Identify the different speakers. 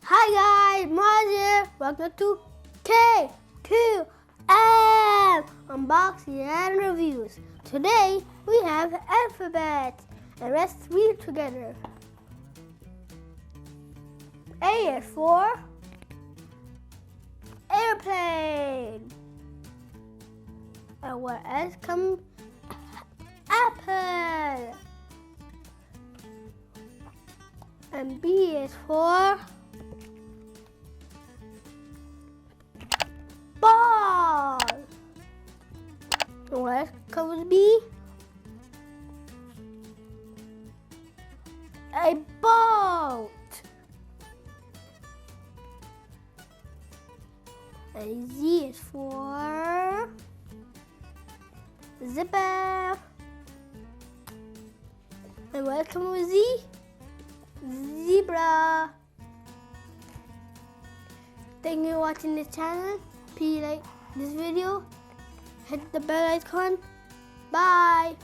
Speaker 1: Hi guys, Muaz here. Welcome to K2M Unboxing and Reviews. Today we have alphabet and let's read together. A is for airplane. And what else comes? Apple. And B is for ball. And what else comes with B? A boat. And Z is for zipper. And what comes with Z? Zebra. Thank you for watching this channel. Please like this video, hit the bell icon. Bye.